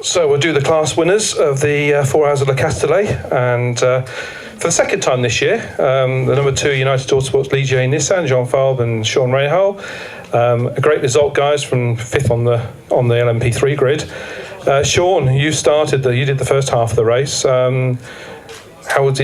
So we'll do the class winners of the 4 Hours of Le Castellet, and for the second time this year, the number 2 United Autosports Ligier Nissan, Jean Falb and Sean Rahal. A great result, guys, from 5th on the LMP3 grid. Sean, you did the first half of the race. How was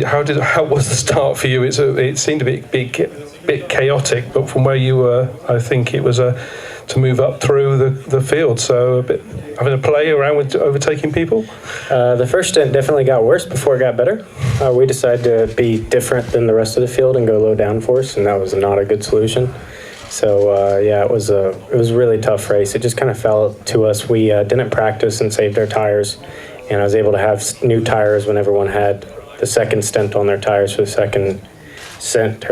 the start for you? It seemed to be a bit chaotic, but from where you were, I think it was to move up through the field. So a bit having a play around with overtaking people. The first stint definitely got worse before it got better. We decided to be different than the rest of the field and go low downforce, and that was not a good solution. So it was a really tough race. It just kind of fell to us. We didn't practice and saved our tires, and I was able to have new tires when everyone had the second stint on their tires for the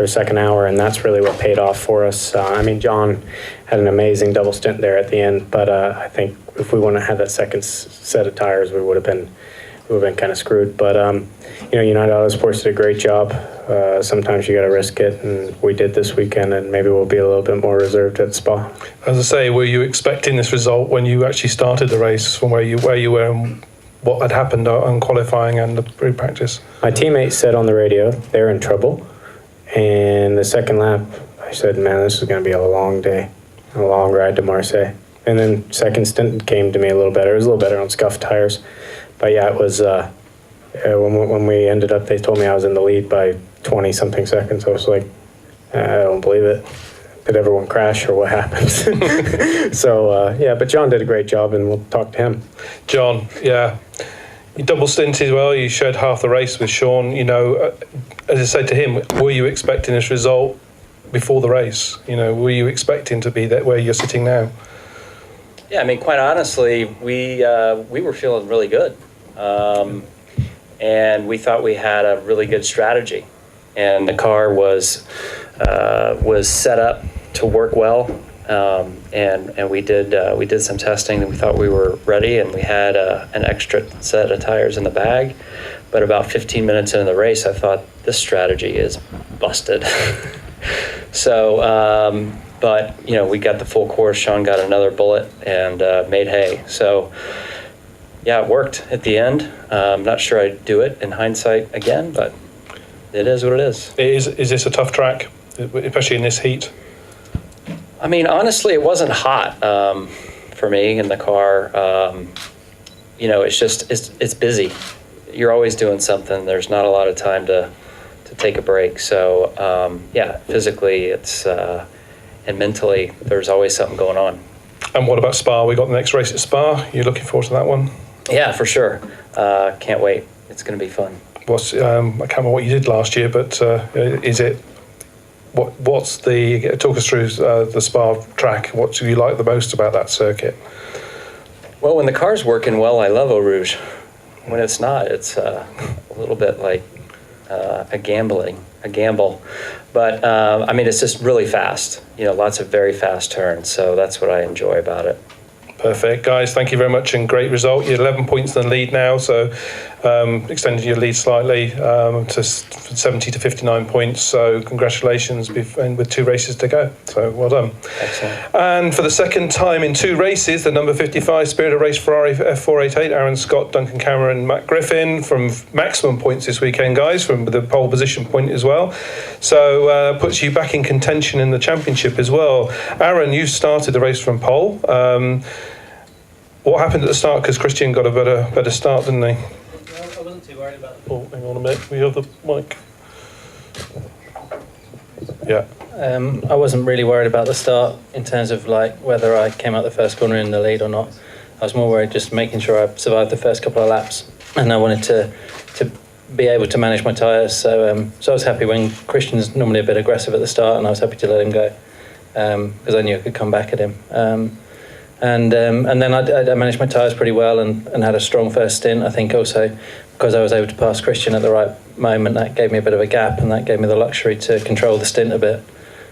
second hour, and that's really what paid off for us. John had an amazing double stint there at the end, but I think if we wouldn't have had that second set of tires, we would have been kind of screwed. But United Autosports did a great job. Sometimes you got to risk it, and we did this weekend, and maybe we'll be a little bit more reserved at Spa. As I say, were you expecting this result when you actually started the race, from where you were and what had happened on qualifying and the pre-practice? My teammates said on the radio they're in trouble, and the second lap I said, man, this is going to be a long day, a long ride to Marseille. And then second stint came to me a little better. It was a little better on scuffed tires, but yeah, it was when we ended up, they told me I was in the lead by 20 something seconds. I was like, I don't believe it. Did everyone crash or what happened? So but John did a great job, and we'll talk to him. John, yeah, you double stinted well. You shared half the race with Sean. As I said to him, were you expecting this result before the race? Were you expecting to be where you're sitting now? Yeah, quite honestly, we were feeling really good, and we thought we had a really good strategy, and the car was set up to work well, and we did some testing, and we thought we were ready, and we had an extra set of tires in the bag. But about 15 minutes into the race, I thought this strategy is busted. So, but we got the full course. Sean got another bullet and made hay. So, yeah, it worked at the end. I'm not sure I'd do it in hindsight again, but it is what it is. Is this a tough track, especially in this heat? Honestly, it wasn't hot for me in the car. It's busy. You're always doing something. There's not a lot of time to take a break. So, physically and mentally, there's always something going on. And what about Spa? We got the next race at Spa. You looking forward to that one? Yeah, for sure. Can't wait. It's going to be fun. I can't remember what you did last year, but is it? Talk us through the Spa track. What do you like the most about that circuit? Well, when the car's working well, I love Eau Rouge. When it's not, it's a little bit like a gamble. But it's just really fast. Lots of very fast turns. So that's what I enjoy about it. Perfect. Guys, thank you very much, and great result. You're 11 points in the lead now, so extended your lead slightly to 70 to 59 points. So congratulations, and with 2 races to go. So well done. Excellent. And for the second time in 2 races, the number 55 Spirit of Race Ferrari F488, Aaron Scott, Duncan Cameron, Matt Griffin, from maximum points this weekend, guys, from the pole position point as well. So puts you back in contention in the championship as well. Aaron, you started the race from pole. What happened at the start? Because Christian got a better start, didn't he? I wasn't too worried about the... Oh, hang on a minute. We have the mic. Yeah. I wasn't really worried about the start in terms of whether I came out the first corner in the lead or not. I was more worried just making sure I survived the first couple of laps, and I wanted to be able to manage my tyres. So I was happy when Christian's normally a bit aggressive at the start, and I was happy to let him go because I knew I could come back at him. And then I managed my tyres pretty well and had a strong first stint. I think also because I was able to pass Christian at the right moment, that gave me a bit of a gap, and that gave me the luxury to control the stint a bit.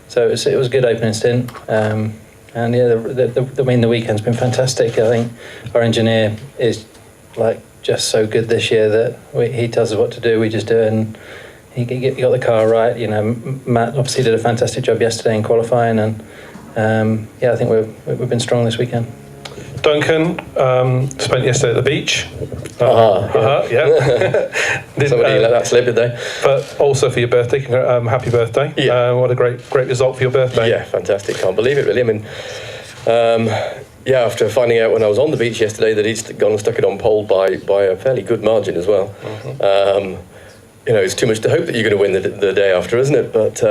So it was a good opening stint. And yeah, the weekend's been fantastic. I think our engineer is just so good this year that he tells us what to do. We just do it, and he got the car right. Matt obviously did a fantastic job yesterday in qualifying, and I think we've been strong this weekend. Duncan spent yesterday at the beach. Yeah. Somebody let that slip, did they? But also for your birthday, happy birthday. Yeah. What a great result for your birthday. Yeah, fantastic. Can't believe it, really. I mean, yeah, after finding out when I was on the beach yesterday that he'd gone and stuck it on pole by a fairly good margin as well. You know, it's too much to hope that you're going to win the day after, isn't it? But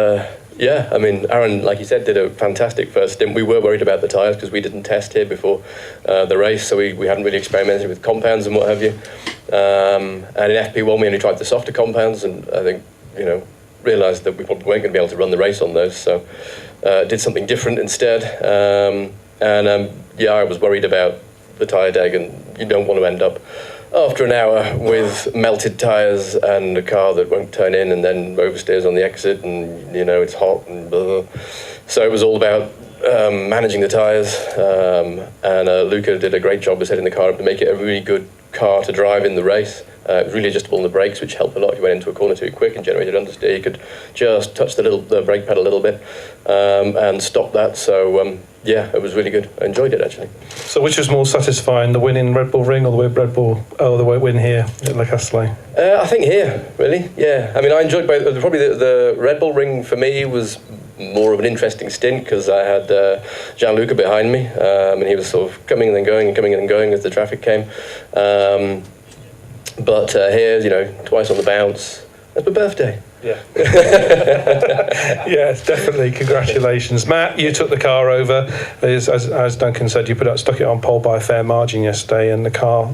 yeah, I mean, Aaron, like you said, did a fantastic first stint. We were worried about the tyres because we didn't test here before the race, so we hadn't really experimented with compounds and what have you. And in FP1, we only tried the softer compounds, and I think, you know, realised that we probably weren't going to be able to run the race on those, so did something different instead. Yeah, I was worried about the tyre deg, and you don't want to end up after an hour with melted tyres and a car that won't turn in and then oversteers on the exit, and you know it's hot and blah, blah. So it was all about managing the tyres, and Luca did a great job of setting the car up to make it a really good car to drive in the race. It was really adjustable in the brakes, which helped a lot. If you went into a corner too quick and generated understeer, you could just touch the brake pedal a little bit and stop that. So yeah, it was really good. I enjoyed it actually. So which was more satisfying, the win in Red Bull Ring or the win here at Le Castellet? I think here, really. Yeah, I mean, I enjoyed both. Probably the Red Bull Ring for me was more of an interesting stint because I had Gianluca behind me, and he was sort of coming and then going and coming and then going as the traffic came. But here, you know, twice on the bounce. That's my birthday. Yeah. Yes, definitely. Congratulations, Matt. You took the car over. As Duncan said, you stuck it on pole by a fair margin yesterday, and the car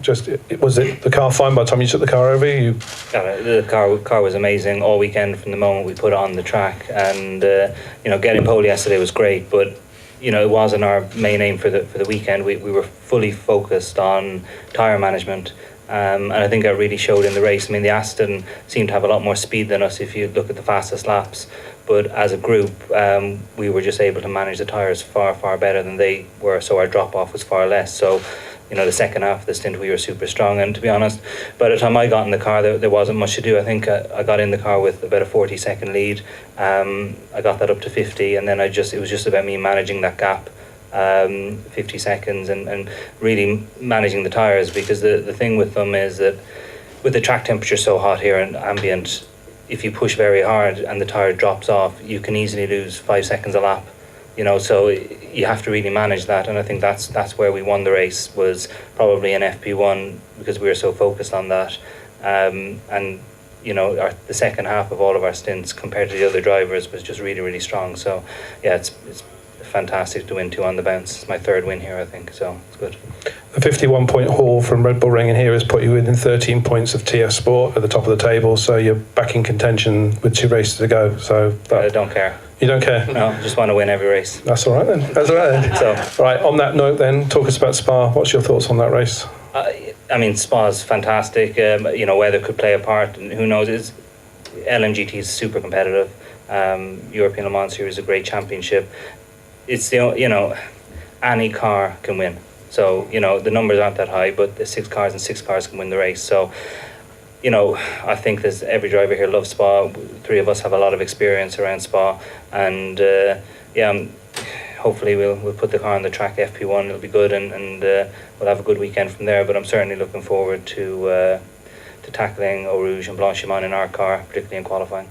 was the car fine by the time you took the car over? The car was amazing all weekend from the moment we put it on the track, and you know, getting pole yesterday was great, but you know, it wasn't our main aim for the weekend. We were fully focused on tyre management. And I think that really showed in the race. I mean, the Aston seemed to have a lot more speed than us if you look at the fastest laps. But as a group, we were just able to manage the tyres far, far better than they were. So our drop-off was far less. So, you know, the second half of the stint, we were super strong. And to be honest, by the time I got in the car, there wasn't much to do. I think I got in the car with about a 40-second lead. I got that up to 50. And then it was just about me managing that gap. 50 seconds and really managing the tyres, because the thing with them is that with the track temperature so hot here and ambient, if you push very hard and the tyre drops off, you can easily lose 5 seconds a lap, you know, so you have to really manage that. And I think that's where we won the race, was probably in FP1, because we were so focused on that. And you know, the second half of all of our stints compared to the other drivers was just really, really strong. So yeah, it's fantastic to win 2 on the bounce. It's my 3rd win here, I think, so it's good. A 51-point haul from Red Bull Ring in here has put you within 13 points of TF Sport at the top of the table, so you're back in contention with 2 races to go. So I don't care. You don't care? No, I just want to win every race. That's all right then. That's all right then. So, right, on that note then, talk us about Spa. What's your thoughts on that race? I mean, Spa's fantastic. You know, weather could play a part, and who knows, LMGT is super competitive. European Le Mans Series is a great championship. It's, you know, any car can win. So, you know, the numbers aren't that high, but the 6 cars and 6 cars can win the race. So, you know, I think every driver here loves Spa. 3 of us have a lot of experience around Spa. And, yeah, hopefully we'll put the car on the track FP1. It'll be good, and we'll have a good weekend from there. But I'm certainly looking forward to tackling Eau Rouge and Blanchimont in our car, particularly in qualifying.